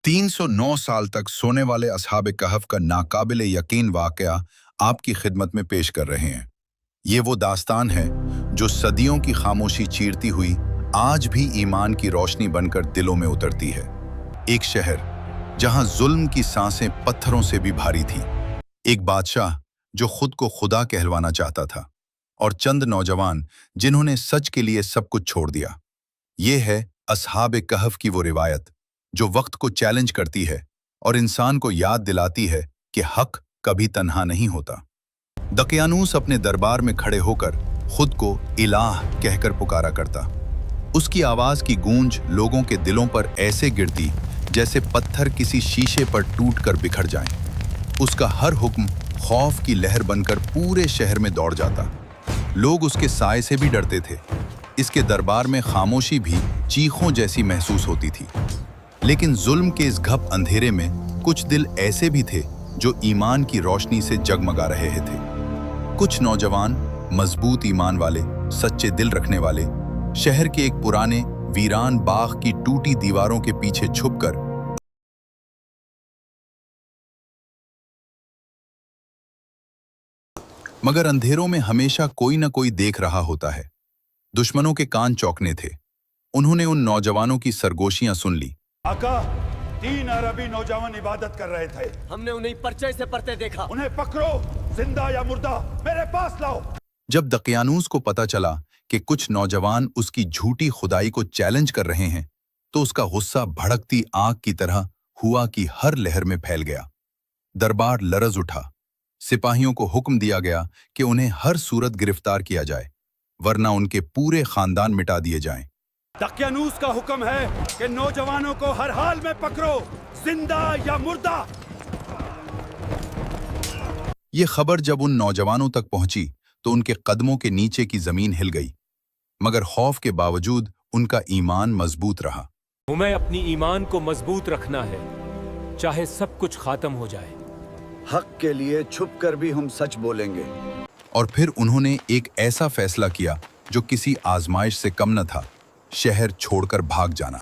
309 साल तक सोने वाले असहाब कहफ का नाकाबिल यकीन वाकया आपकी खिदमत में पेश कर रहे हैं। ये वो दास्तान है जो सदियों की खामोशी चीरती हुई आज भी ईमान की रोशनी बनकर दिलों में उतरती है। एक शहर जहां जुल्म की सांसें पत्थरों से भी भारी थी, एक बादशाह जो खुद को खुदा कहलवाना चाहता था, और चंद नौजवान जिन्होंने सच के लिए सब कुछ छोड़ दिया। ये है असहाब कहफ की वो रिवायत जो वक्त को चैलेंज करती है और इंसान को याद दिलाती है कि हक कभी तन्हा नहीं होता। दकियानूस अपने दरबार में खड़े होकर खुद को इलाह कहकर पुकारा करता। उसकी आवाज की गूंज लोगों के दिलों पर ऐसे गिरती जैसे पत्थर किसी शीशे पर टूटकर बिखर जाएं। उसका हर हुक्म खौफ की लहर बनकर पूरे शहर में दौड़ जाता। लोग उसके साए से भी डरते थे। इसके दरबार में खामोशी भी चीखों जैसी महसूस होती थी। लेकिन जुल्म के इस घप अंधेरे में कुछ दिल ऐसे भी थे जो ईमान की रोशनी से जगमगा रहे थे। कुछ नौजवान मजबूत ईमान वाले, सच्चे दिल रखने वाले, शहर के एक पुराने वीरान बाग की टूटी दीवारों के पीछे छुपकर मगर अंधेरों में हमेशा कोई न कोई देख रहा होता है। दुश्मनों के कान चौंकने थे। उन्होंने उन नौजवानों की सरगोशियां सुन ली। आका, 3 अरबी नौजवान इबादत कर रहे थे। हमने उन्हें पर्चे से पढ़ते देखा। उन्हें पकड़ो, जिंदा या मुर्दा, मेरे पास लाओ। जब दकियानूस को पता चला कि कुछ नौजवान उसकी झूठी खुदाई को चैलेंज कर रहे हैं, तो उसका गुस्सा भड़कती आग की तरह हुआ कि हर लहर में फैल गया। दरबार लरज उठा। सिपाहियों को हुक्म दिया गया कि उन्हें हर सूरत गिरफ्तार किया जाए, वरना उनके पूरे खानदान मिटा दिए जाएं। दकियानूस का हुक्म है कि नौजवानों को हर हाल में पकड़ो, जिंदा या मुर्दा। ये खबर जब उन नौजवानों तक पहुंची तो उनके कदमों के नीचे की जमीन हिल गई, मगर खौफ के बावजूद उनका ईमान मजबूत रहा। हमें अपनी ईमान को मजबूत रखना है, चाहे सब कुछ खात्म हो जाए। हक के लिए छुपकर भी हम सच बोलेंगे। और फिर उन्होंने एक ऐसा फैसला किया जो किसी आजमाइश से कम न था, शहर छोड़कर भाग जाना।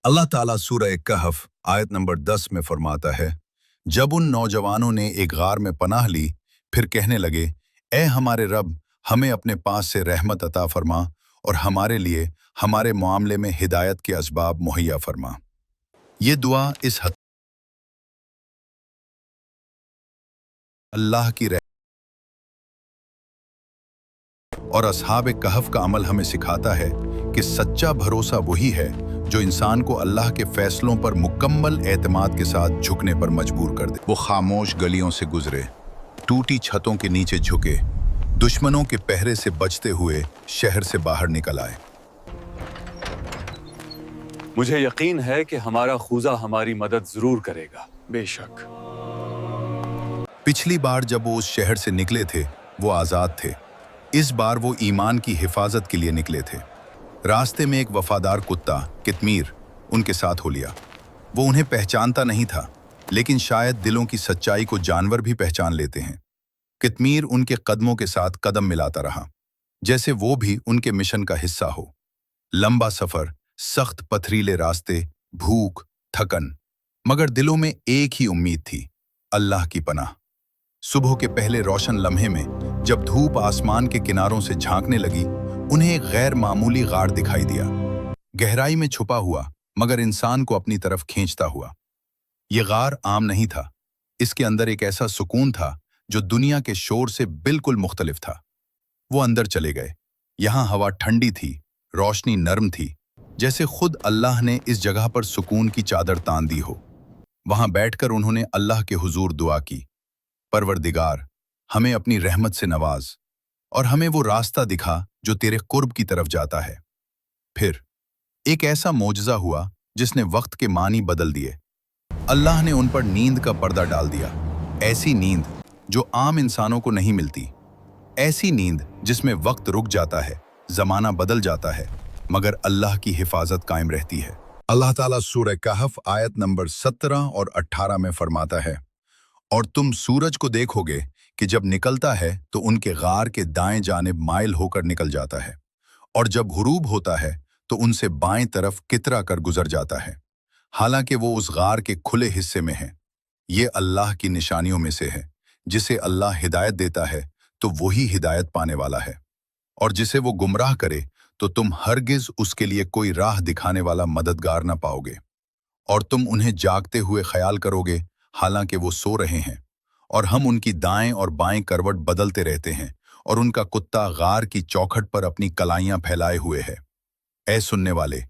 अल्लाह ताला सूरह कहफ आयत नंबर 10 में फरमाता है, जब उन नौजवानों ने एक गार में पनाह ली, फिर कहने लगे, ए हमारे रब, हमें अपने पास से रहमत अता फरमा और हमारे लिए हमारे मामले में हिदायत के असबाब मुहैया फरमा। ये दुआ इस हद अल्लाह की और असहाब कहफ का अमल हमें सिखाता है कि सच्चा भरोसा वही है जो इंसान को अल्लाह के फैसलों पर मुकम्मल एतमाद के साथ झुकने पर मजबूर कर दे। वो खामोश गलियों से गुजरे, टूटी छतों के नीचे झुके, दुश्मनों के पहरे से बचते हुए शहर से बाहर निकल आए। मुझे यकीन है कि हमारा खुदा हमारी मदद जरूर करेगा। बेशक। पिछली बार जब वो उस शहर से निकले थे वो आज़ाद थे। इस बार वो ईमान की हिफाजत के लिए निकले थे। रास्ते में एक वफादार कुत्ता कितमीर उनके साथ हो लिया। वो उन्हें पहचानता नहीं था, लेकिन शायद दिलों की सच्चाई को जानवर भी पहचान लेते हैं। कितमीर उनके कदमों के साथ कदम मिलाता रहा, जैसे वो भी उनके मिशन का हिस्सा हो। लंबा सफर, सख्त पथरीले रास्ते, भूख, थकन, मगर दिलों में एक ही उम्मीद थी, अल्लाह की पनाह। सुबह के पहले रोशन लम्हे में जब धूप आसमान के किनारों से झांकने लगी, उन्हें एक गैर मामूली गार दिखाई दिया, गहराई में छुपा हुआ मगर इंसान को अपनी तरफ खींचता हुआ। ये गार आम नहीं था। इसके अंदर एक ऐसा सुकून था जो दुनिया के शोर से बिल्कुल मुख्तलिफ था। वो अंदर चले गए। यहाँ हवा ठंडी थी, रोशनी नर्म थी, जैसे खुद अल्लाह ने इस जगह पर सुकून की चादर तान दी हो। वहां बैठकर उन्होंने अल्लाह के हुजूर दुआ की, परवरदिगार, हमें अपनी रहमत से नवाज और हमें वो रास्ता दिखा जो तेरे कुर्ब की तरफ जाता है। फिर एक ऐसा मोजज़ा हुआ जिसने वक्त के मानी बदल दिए। अल्लाह ने उन पर नींद का पर्दा डाल दिया, ऐसी नींद जो आम इंसानों को नहीं मिलती, ऐसी नींद जिसमें वक्त रुक जाता है, जमाना बदल जाता है, मगर अल्लाह की हिफाजत कायम रहती है। अल्लाह ताला सूरह कहफ आयत नंबर 17 और 18 में फरमाता है, और तुम सूरज को देखोगे कि जब निकलता है तो उनके गार के दाएं जानिब माइल होकर निकल जाता है, और जब गुरूब होता है तो उनसे बाएं तरफ कितरा कर गुजर जाता है। हालांकि वो उस गार के खुले हिस्से में हैं। ये अल्लाह की निशानियों में से है। जिसे अल्लाह हिदायत देता है तो वही हिदायत पाने वाला है, और जिसे वो गुमराह करे तो तुम हरगिज उसके लिए कोई राह दिखाने वाला मददगार न पाओगे। और तुम उन्हें जागते हुए ख्याल करोगे हालांकि वो सो रहे हैं, और हम उनकी दाएं और बाएं करवट बदलते रहते हैं, और उनका कुत्ता गार की चौखट पर अपनी कलाइयां फैलाए हुए है। ऐ सुनने वाले,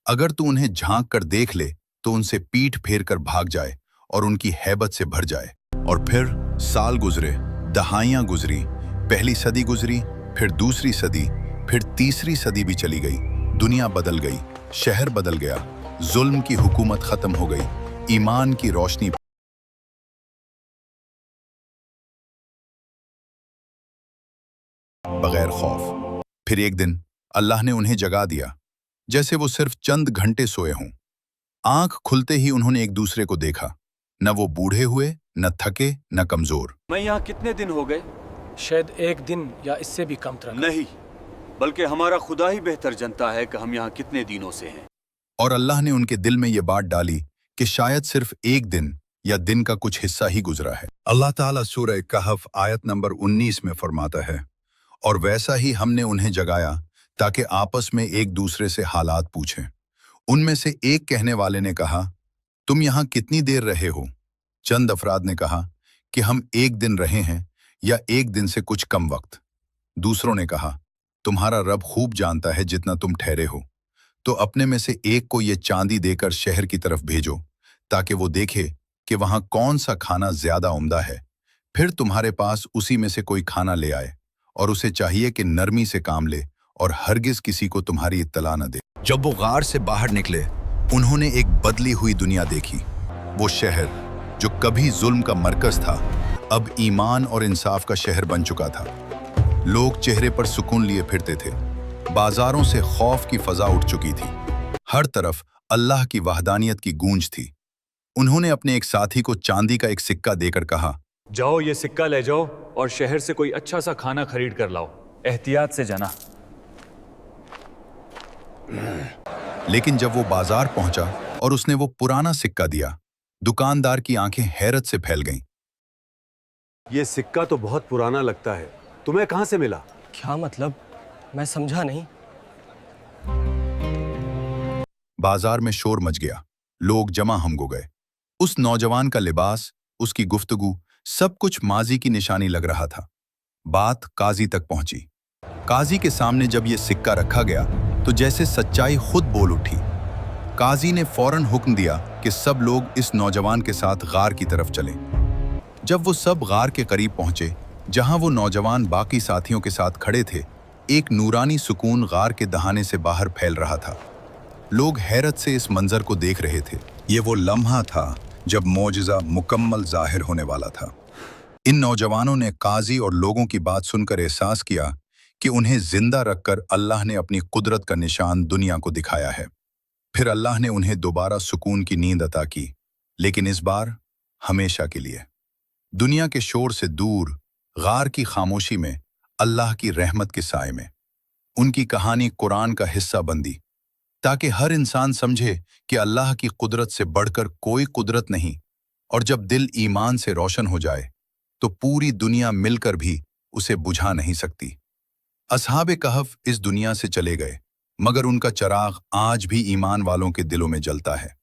अगर तू उन्हें झांक कर देख ले तो उनसे पीठ फेर कर भाग जाए और उनकी हैबत से भर जाए। और फिर साल गुजरे, दहाइयां गुजरी, पहली सदी गुजरी, फिर दूसरी सदी, फिर तीसरी सदी भी चली गई। दुनिया बदल गई, शहर बदल गया, जुल्म की हुकूमत खत्म हो गई, ईमान की रोशनी बगैर खौफ। फिर एक दिन अल्लाह ने उन्हें जगा दिया, जैसे वो सिर्फ चंद घंटे सोए हों। आंख खुलते ही उन्होंने एक दूसरे को देखा। न वो बूढ़े हुए, न थके, न कमजोर। मैं यहाँ कितने दिन हो गए? शायद एक दिन या इससे भी कम तरह। नहीं, बल्कि हमारा खुदा ही बेहतर जानता है कि हम यहाँ कितने दिनों से हैं। और अल्लाह ने उनके दिल में ये बात डाली कि शायद सिर्फ एक दिन या दिन का कुछ हिस्सा ही गुजरा है। अल्लाह ताला सूरह कहफ आयत नंबर 19 में फरमाता है, और वैसा ही हमने उन्हें जगाया ताकि आपस में एक दूसरे से हालात पूछें। उनमें से एक कहने वाले ने कहा, तुम यहाँ कितनी देर रहे हो? चंद अफराद ने कहा कि हम एक दिन रहे हैं या एक दिन से कुछ कम वक्त। दूसरों ने कहा, तुम्हारा रब खूब जानता है जितना तुम ठहरे हो, तो अपने में से एक को ये चांदी देकर शहर की तरफ भेजो ताकि वो देखे कि वहां कौन सा खाना ज्यादा उम्दा है। फिर तुम्हारे पास उसी में से कोई खाना ले आए, और उसे चाहिए कि नरमी से काम ले और हरगिज किसी को तुम्हारी इत्तला न दे। जब वो गार से बाहर निकले, उन्होंने एक बदली हुई दुनिया देखी। वो शहर जो कभी जुल्म का मरकज था, अब ईमान और इंसाफ का शहर बन चुका था। लोग चेहरे पर सुकून लिए फिरते थे। बाजारों से खौफ की फजा उठ चुकी थी। हर तरफ अल्लाह की वहदानियत की गूंज थी। उन्होंने अपने एक साथी को चांदी का एक सिक्का देकर कहा, जाओ ये सिक्का ले जाओ और शहर से कोई अच्छा सा खाना खरीद कर लाओ। एहतियात से जाना। लेकिन जब वो बाजार पहुंचा और उसने वो पुराना सिक्का दिया, दुकानदार की आंखें हैरत से फैल गईं। ये सिक्का तो बहुत पुराना लगता है, तुम्हें कहां से मिला? क्या मतलब? मैं समझा नहीं। बाजार में शोर मच गया, लोग जमा हम हो गए। उस नौजवान का लिबास, उसकी गुफ्तगू, सब कुछ माजी की निशानी लग रहा था। बात काजी तक पहुंची। काजी के सामने जब ये सिक्का रखा गया तो जैसे सच्चाई खुद बोल उठी। काजी ने फौरन हुक्म दिया कि सब लोग इस नौजवान के साथ गार की तरफ चलें। जब वो सब गार के करीब पहुंचे, जहां वो नौजवान बाकी साथियों के साथ खड़े थे, एक नूरानी सुकून गार के दहाने से बाहर फैल रहा था। लोग हैरत से इस मंजर को देख रहे थे। ये वो लम्हा था जब मौजिज़ा मुकम्मल जाहिर होने वाला था। इन नौजवानों ने काजी और लोगों की बात सुनकर एहसास किया कि उन्हें जिंदा रखकर अल्लाह ने अपनी कुदरत का निशान दुनिया को दिखाया है। फिर अल्लाह ने उन्हें दोबारा सुकून की नींद अता की, लेकिन इस बार हमेशा के लिए। दुनिया के शोर से दूर, गार की खामोशी में, अल्लाह की रहमत के साए में उनकी कहानी कुरान का हिस्सा बंदी, ताकि हर इंसान समझे कि अल्लाह की कुदरत से बढ़कर कोई कुदरत नहीं। और जब दिल ईमान से रोशन हो जाए तो पूरी दुनिया मिलकर भी उसे बुझा नहीं सकती। असहाबे कहफ इस दुनिया से चले गए, मगर उनका चिराग आज भी ईमान वालों के दिलों में जलता है।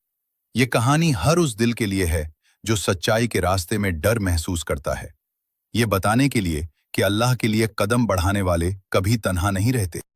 ये कहानी हर उस दिल के लिए है जो सच्चाई के रास्ते में डर महसूस करता है। ये बताने के लिए कि अल्लाह के लिए कदम बढ़ाने वाले कभी तन्हा नहीं रहते।